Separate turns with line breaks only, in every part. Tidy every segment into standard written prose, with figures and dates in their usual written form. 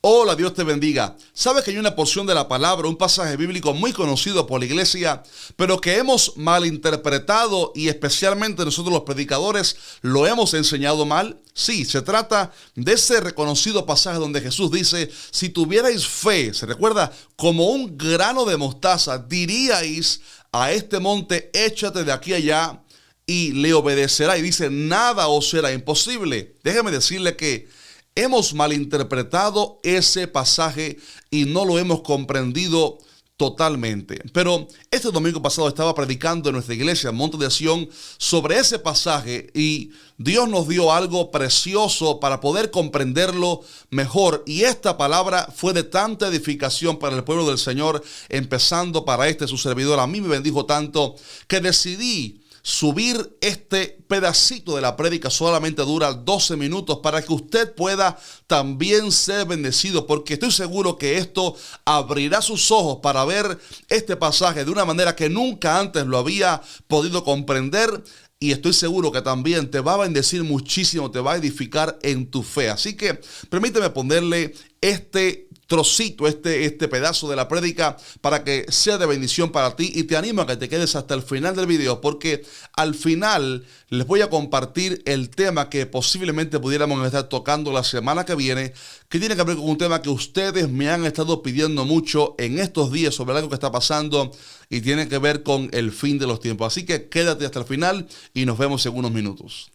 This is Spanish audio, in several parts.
Hola, Dios te bendiga. Sabes que hay una porción de la palabra, un pasaje bíblico muy conocido por la iglesia, pero que hemos malinterpretado y especialmente nosotros los predicadores lo hemos enseñado mal. Sí, se trata de ese reconocido pasaje donde Jesús dice, si tuvierais fe, se recuerda, como un grano de mostaza, diríais a este monte, échate de aquí allá y le obedecerá. Y dice, nada os será imposible. Déjeme decirle que hemos malinterpretado ese pasaje y no lo hemos comprendido totalmente. Pero este domingo pasado estaba predicando en nuestra iglesia, Monte de Sión, sobre ese pasaje y Dios nos dio algo precioso para poder comprenderlo mejor. Y esta palabra fue de tanta edificación para el pueblo del Señor, empezando para su servidor. A mí me bendijo tanto que decidí subir este pedacito de la prédica. Solamente dura 12 minutos para que usted pueda también ser bendecido, porque estoy seguro que esto abrirá sus ojos para ver este pasaje de una manera que nunca antes lo había podido comprender. Y estoy seguro que también te va a bendecir muchísimo, te va a edificar en tu fe. Así que permíteme ponerle este trocito, este pedazo de la prédica para que sea de bendición para ti, y te animo a que te quedes hasta el final del video, porque al final les voy a compartir el tema que posiblemente pudiéramos estar tocando la semana que viene, que tiene que ver con un tema que ustedes me han estado pidiendo mucho en estos días sobre algo que está pasando y tiene que ver con el fin de los tiempos. Así que quédate hasta el final y nos vemos en unos minutos.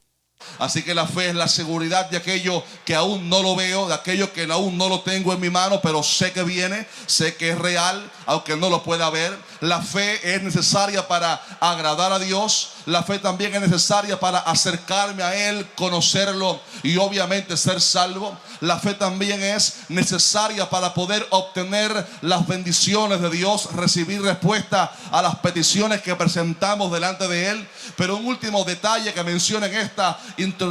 Así que la fe es la seguridad de aquello que aún no lo veo, de aquello que aún no lo tengo en mi mano, pero sé que viene, sé que es real, aunque no lo pueda ver. La fe es necesaria para agradar a Dios. La fe también es necesaria para acercarme a Él, conocerlo y obviamente ser salvo. La fe también es necesaria para poder obtener las bendiciones de Dios, recibir respuesta a las peticiones que presentamos delante de Él. Pero un último detalle que menciono en esta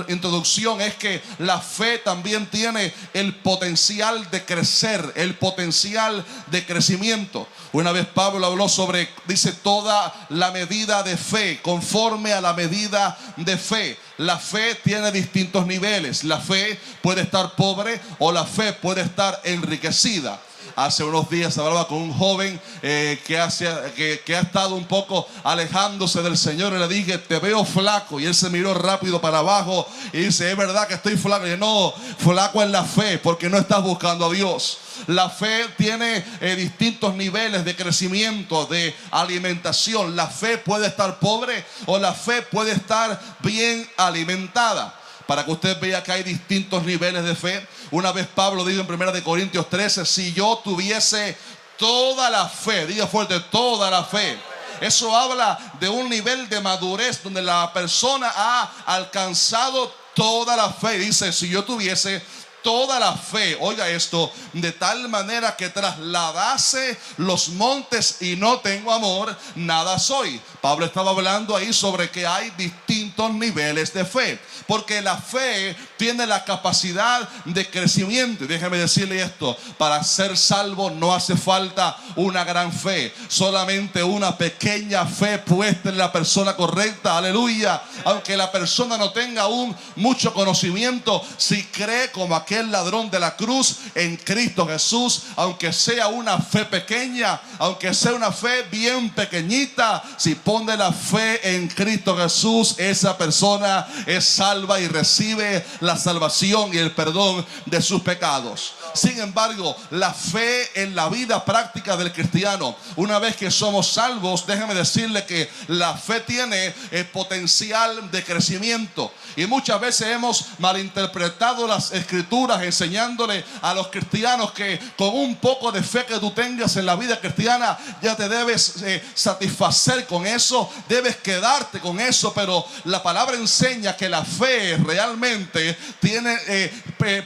introducción es que la fe también tiene el potencial de crecer, el potencial de crecimiento. Una vez Pablo habló sobre, dice, toda la medida de fe, conforme a la medida de fe. La fe tiene distintos niveles. La fe puede estar pobre o la fe puede estar enriquecida. Hace unos días hablaba con un joven que ha estado un poco alejándose del Señor, y le dije, te veo flaco, y él se miró rápido para abajo y dice, es verdad que estoy flaco. Y dije, no, flaco en la fe, porque no estás buscando a Dios. La fe tiene distintos niveles de crecimiento, de alimentación. La fe puede estar pobre o la fe puede estar bien alimentada. Para que usted vea que hay distintos niveles de fe. Una vez Pablo dijo en 1 Corintios 13, si yo tuviese toda la fe, diga fuerte, toda la fe. Eso habla de un nivel de madurez donde la persona ha alcanzado toda la fe. Dice, si yo tuviese toda la fe, oiga esto, de tal manera que trasladase los montes y no tengo amor, nada soy. Pablo estaba hablando ahí sobre que hay distintos niveles de fe, porque la fe tiene la capacidad de crecimiento. Y déjeme decirle esto, para ser salvo no hace falta una gran fe, solamente una pequeña fe puesta en la persona correcta, aleluya. Aunque la persona no tenga aún mucho conocimiento, si cree como aquel ladrón de la cruz en Cristo Jesús, aunque sea una fe pequeña, aunque sea una fe bien pequeñita, si pone la fe en Cristo Jesús, esa persona es salva y recibe la salvación y el perdón de sus pecados. Sin embargo, la fe en la vida práctica del cristiano, una vez que somos salvos, déjeme decirle que la fe tiene el potencial de crecimiento. Y muchas veces hemos malinterpretado las escrituras, enseñándole a los cristianos que con un poco de fe que tú tengas en la vida cristiana ya te debes satisfacer con eso, debes quedarte con eso. Pero la palabra enseña que la fe realmente tiene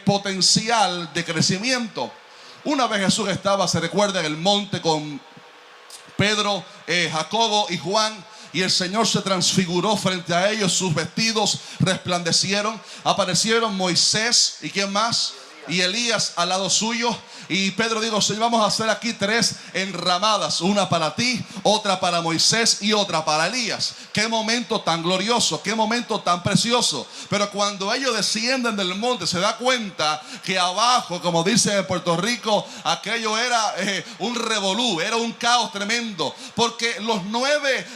potencial de crecimiento. Una vez Jesús estaba, se recuerda, en el monte con Pedro, Jacobo y Juan, y el Señor se transfiguró frente a ellos. Sus vestidos resplandecieron. Aparecieron Moisés y ¿quién más? y Elías al lado suyo. Y Pedro dijo: Señor, vamos a hacer aquí 3 enramadas, una para ti, otra para Moisés y otra para Elías. Qué momento tan glorioso, qué momento tan precioso. Pero cuando ellos descienden del monte, se da cuenta que abajo, como dicen en Puerto Rico, aquello era un revolú, era un caos tremendo. Porque los 9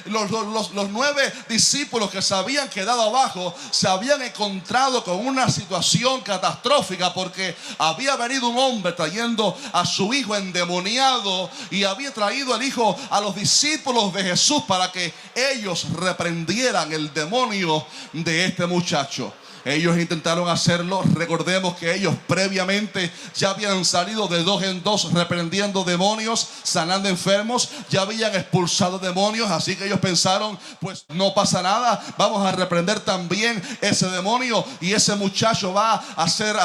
discípulos que se habían quedado abajo se habían encontrado con una situación catastrófica, porque había venido un hombre trayendo a su hijo endemoniado y había traído al hijo a los discípulos de Jesús para que ellos reprendieran el demonio de este muchacho. Ellos intentaron hacerlo. Recordemos que ellos previamente ya habían salido de 2 en 2 reprendiendo demonios, sanando enfermos, ya habían expulsado demonios. Así que ellos pensaron: pues no pasa nada, vamos a reprender también ese demonio y ese muchacho va a ser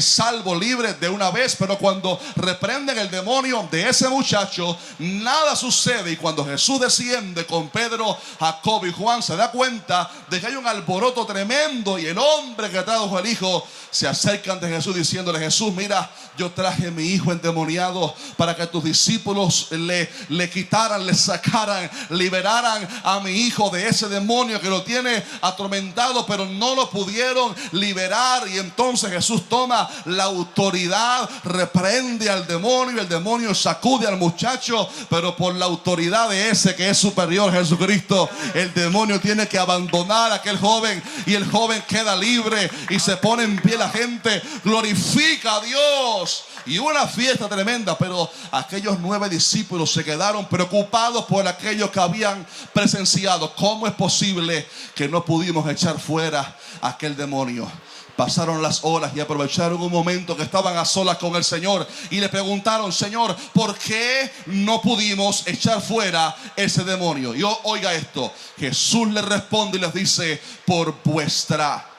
salvo, libre de una vez. Pero cuando reprenden el demonio de ese muchacho, nada sucede. Y cuando Jesús desciende con Pedro, Jacobo y Juan, se da cuenta de que hay un alboroto tremendo. Y el hombre que trajo al hijo se acerca ante Jesús diciéndole: Jesús, mira, yo traje a mi hijo endemoniado para que tus discípulos le quitaran, le sacaran, liberaran a mi hijo de ese demonio que lo tiene atormentado, pero no lo pudieron liberar. Y entonces Jesús toma la autoridad, reprende al demonio, el demonio sacude al muchacho, pero por la autoridad de ese que es superior, Jesucristo, el demonio tiene que abandonar a aquel joven y el joven queda libre y se pone en pie la gente, glorifica a Dios y una fiesta tremenda. Pero aquellos 9 discípulos se quedaron preocupados por aquello que habían presenciado. ¿Cómo es posible que no pudimos echar fuera aquel demonio? Pasaron las horas y aprovecharon un momento que estaban a solas con el Señor y le preguntaron: Señor, ¿por qué no pudimos echar fuera ese demonio? Y oiga esto, Jesús les responde y les dice: por vuestra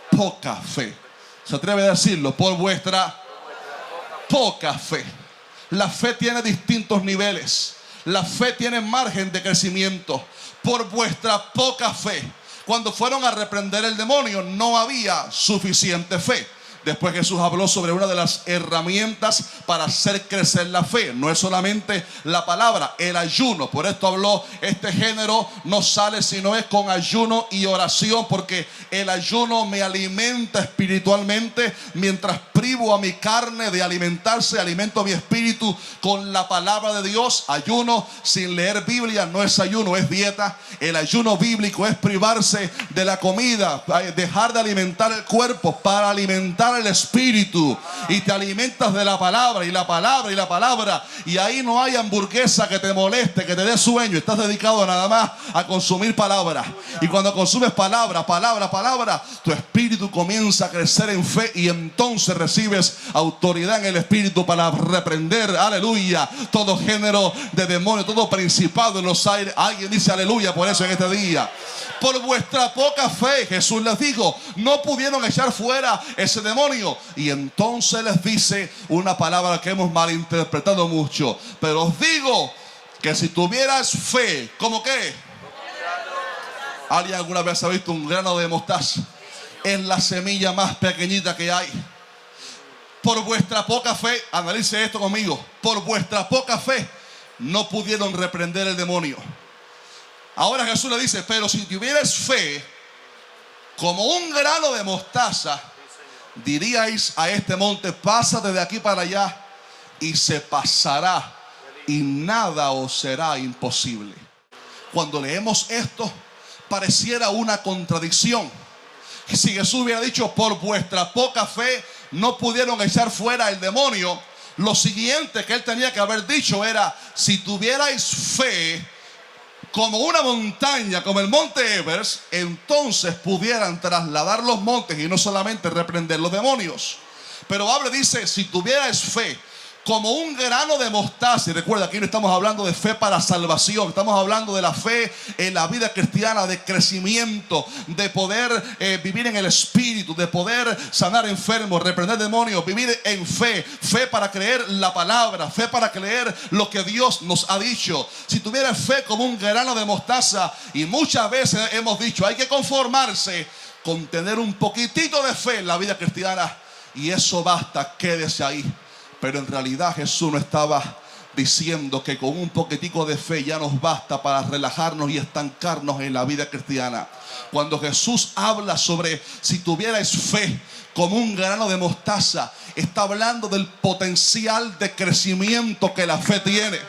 poca fe. ¿Se atreve a decirlo? Por vuestra poca fe. La fe tiene distintos niveles. La fe tiene margen de crecimiento. Por vuestra poca fe. Cuando fueron a reprender el demonio, no había suficiente fe. Después Jesús habló sobre una de las herramientas para hacer crecer la fe. No es solamente la palabra, el ayuno. Por esto habló: este género no sale sino es con ayuno y oración, porque el ayuno me alimenta espiritualmente. Mientras privo a mi carne de alimentarse, alimento a mi espíritu con la palabra de Dios. Ayuno sin leer Biblia no es ayuno, es dieta. El ayuno bíblico es privarse de la comida, dejar de alimentar el cuerpo para alimentar el espíritu, y te alimentas de la palabra y la palabra y la palabra, y ahí no hay hamburguesa que te moleste, que te dé sueño. Estás dedicado nada más a consumir palabra, y cuando consumes palabra, tu espíritu comienza a crecer en fe, y entonces recibes autoridad en el espíritu para reprender, aleluya, todo género de demonio, todo principado en los aires. Alguien dice aleluya por eso en este día. Por vuestra poca fe, Jesús les dijo, no pudieron echar fuera ese demonio. Y entonces les dice una palabra que hemos malinterpretado mucho: pero os digo que si tuvieras fe, ¿cómo qué? ¿Alguien alguna vez ha visto un grano de mostaza? Es la semilla más pequeñita que hay. Por vuestra poca fe, analice esto conmigo, por vuestra poca fe no pudieron reprender el demonio. Ahora Jesús le dice: pero si tuvieras fe como un grano de mostaza, diríais a este monte: pásate de aquí para allá, y se pasará, y nada os será imposible. Cuando leemos esto, pareciera una contradicción. Si Jesús hubiera dicho: por vuestra poca fe no pudieron echar fuera el demonio, lo siguiente que él tenía que haber dicho era: si tuvierais fe como una montaña, como el monte Everest, entonces pudieran trasladar los montes y no solamente reprender los demonios. Pero Pablo dice: si tuvierais fe como un grano de mostaza. Y recuerda, aquí no estamos hablando de fe para salvación, estamos hablando de la fe en la vida cristiana, de crecimiento, de poder vivir en el espíritu, de poder sanar enfermos, reprender demonios, vivir en fe, fe para creer la palabra, fe para creer lo que Dios nos ha dicho. Si tuviera fe como un grano de mostaza, y muchas veces hemos dicho, hay que conformarse con tener un poquitito de fe en la vida cristiana. y eso basta, quédese ahí. Pero en realidad Jesús no estaba diciendo que con un poquitico de fe ya nos basta para relajarnos y estancarnos en la vida cristiana. Cuando Jesús habla sobre si tuvierais fe como un grano de mostaza, está hablando del potencial de crecimiento que la fe tiene.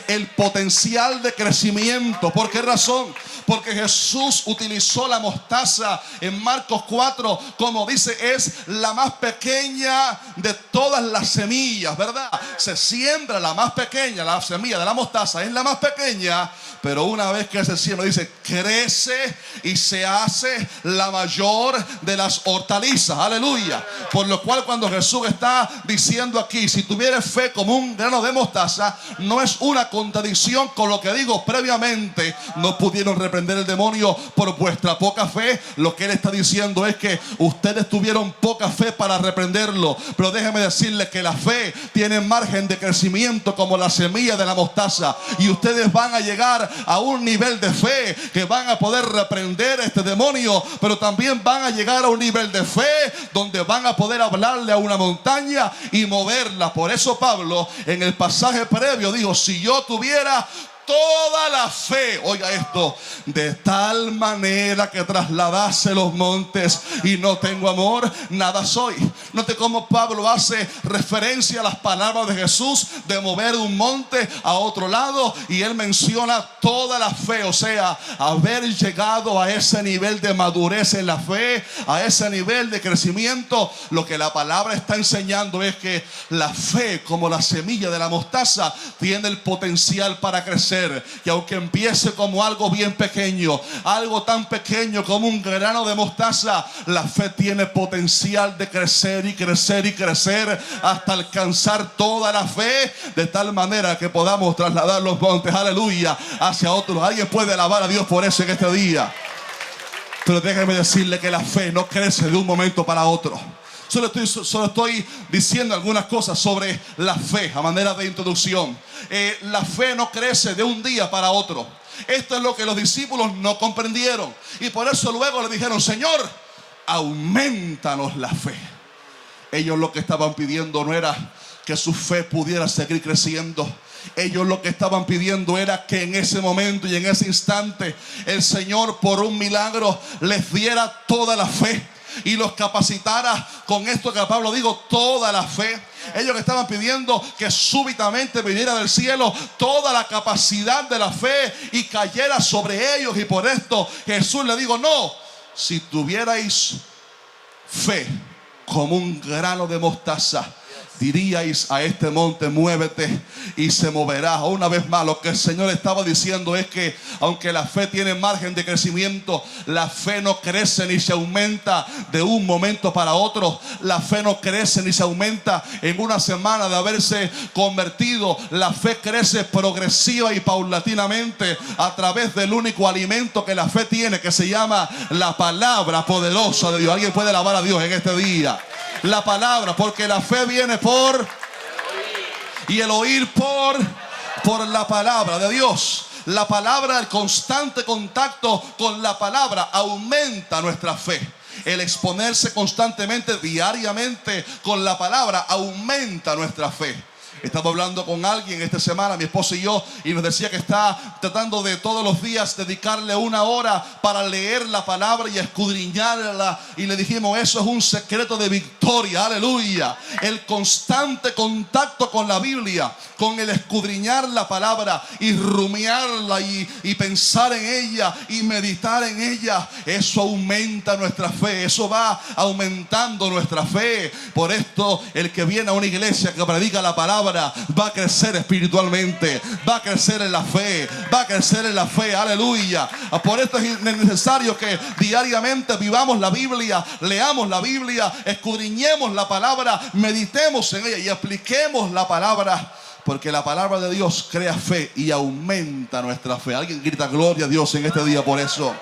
El potencial de crecimiento. ¿Por qué razón? Porque Jesús utilizó la mostaza en Marcos 4, como dice, es la más pequeña de todas las semillas, ¿verdad? Se siembra la más pequeña, la semilla de la mostaza es la más pequeña, pero una vez que se siembra, dice, crece y se hace la mayor de las hortalizas. Aleluya. Por lo cual, cuando Jesús está diciendo aquí, si tuvieras fe como un grano de mostaza, no es una contradicción con lo que digo previamente. No pudieron reprender el demonio por vuestra poca fe. Lo que él está diciendo es que ustedes tuvieron poca fe para reprenderlo, pero déjeme decirles que la fe tiene margen de crecimiento como la semilla de la mostaza, y ustedes van a llegar a un nivel de fe que van a poder reprender este demonio, pero también van a llegar a un nivel de fe donde van a poder hablarle a una montaña y moverla. Por eso Pablo en el pasaje previo dijo, si yo tuviera toda la fe, oiga esto, de tal manera que trasladase los montes y no tengo amor, nada soy. Note cómo Pablo hace referencia a las palabras de Jesús de mover un monte a otro lado, y él menciona toda la fe, o sea, haber llegado a ese nivel de madurez en la fe, a ese nivel de crecimiento. Lo que la palabra está enseñando es que la fe, como la semilla de la mostaza, tiene el potencial para crecer. Que aunque empiece como algo bien pequeño, algo tan pequeño como un grano de mostaza, la fe tiene potencial de crecer y crecer y crecer hasta alcanzar toda la fe, de tal manera que podamos trasladar los montes, aleluya, hacia otros. Alguien puede alabar a Dios por eso en este día. Pero déjeme decirle que la fe no crece de un momento para otro. Solo estoy diciendo algunas cosas sobre la fe a manera de introducción. La fe no crece de un día para otro. Esto es lo que los discípulos no comprendieron, y por eso luego le dijeron, Señor, aumentanos la fe. Ellos lo que estaban pidiendo no era que su fe pudiera seguir creciendo. Ellos lo que estaban pidiendo era que en ese momento y en ese instante el Señor, por un milagro, les diera toda la fe y los capacitara con esto que Pablo dijo, toda la fe. Ellos que estaban pidiendo que súbitamente viniera del cielo toda la capacidad de la fe y cayera sobre ellos. Y por esto Jesús le dijo, no, si tuvierais fe como un grano de mostaza, diríais a este monte, muévete, y se moverá. Una vez más, lo que el Señor estaba diciendo es que aunque la fe tiene margen de crecimiento, la fe no crece ni se aumenta de un momento para otro. La fe no crece ni se aumenta en una semana de haberse convertido. La fe crece progresiva y paulatinamente a través del único alimento que la fe tiene, que se llama la palabra poderosa de Dios. Alguien puede alabar a Dios en este día. La palabra, porque la fe viene por y el oír por la palabra de Dios. La palabra, el constante contacto con la palabra aumenta nuestra fe. El exponerse constantemente, diariamente con la palabra aumenta nuestra fe. Estaba hablando con alguien esta semana, mi esposa y yo, y nos decía que está tratando de todos los días dedicarle una hora para leer la palabra y escudriñarla. Y le dijimos, eso es un secreto de victoria, aleluya. El constante contacto con la Biblia, con el escudriñar la palabra y rumiarla y pensar en ella y meditar en ella, eso aumenta nuestra fe, eso va aumentando nuestra fe. Por esto el que viene a una iglesia que predica la palabra va a crecer espiritualmente, va a crecer en la fe, va a crecer en la fe, aleluya. Por esto es necesario que diariamente vivamos la Biblia, leamos la Biblia, escudriñemos la palabra, meditemos en ella y apliquemos la palabra, porque la palabra de Dios crea fe y aumenta nuestra fe. Alguien grita gloria a Dios en este día por eso.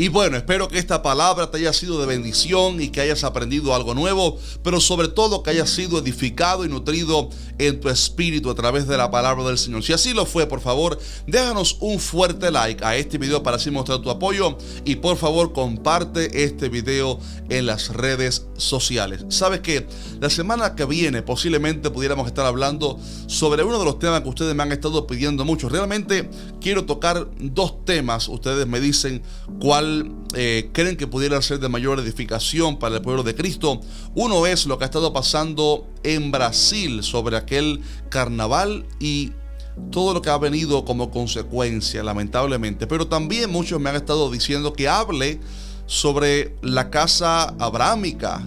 Y bueno, espero que esta palabra te haya sido de bendición y que hayas aprendido algo nuevo, pero sobre todo que hayas sido edificado y nutrido en tu espíritu a través de la palabra del Señor. Si así lo fue, por favor, déjanos un fuerte like a este video para así mostrar tu apoyo y por favor comparte este video en las redes sociales. Sabes que la semana que viene posiblemente pudiéramos estar hablando sobre uno de los temas que ustedes me han estado pidiendo mucho. Realmente quiero tocar dos temas. Ustedes me dicen cuál creen que pudiera ser de mayor edificación para el pueblo de Cristo. Uno es lo que ha estado pasando en Brasil sobre aquel carnaval y todo lo que ha venido como consecuencia, lamentablemente. Pero también muchos me han estado diciendo que hable sobre la casa abrahámica,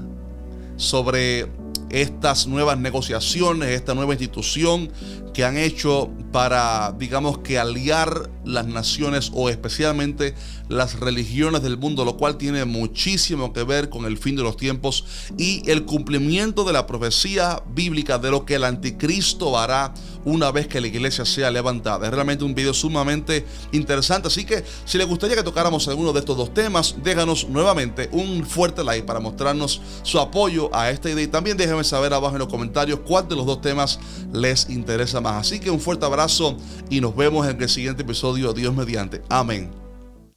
sobre estas nuevas negociaciones, esta nueva institución que han hecho para, digamos que aliar las naciones o especialmente las religiones del mundo, lo cual tiene muchísimo que ver con el fin de los tiempos y el cumplimiento de la profecía bíblica de lo que el anticristo hará una vez que la iglesia sea levantada. Es realmente un video sumamente interesante, así que si les gustaría que tocáramos alguno de estos dos temas, déjanos nuevamente un fuerte like para mostrarnos su apoyo a esta idea y también déjenme saber abajo en los comentarios cuál de los dos temas les interesa más. Así que un fuerte abrazo y nos vemos en el siguiente episodio, Dios mediante. Amén.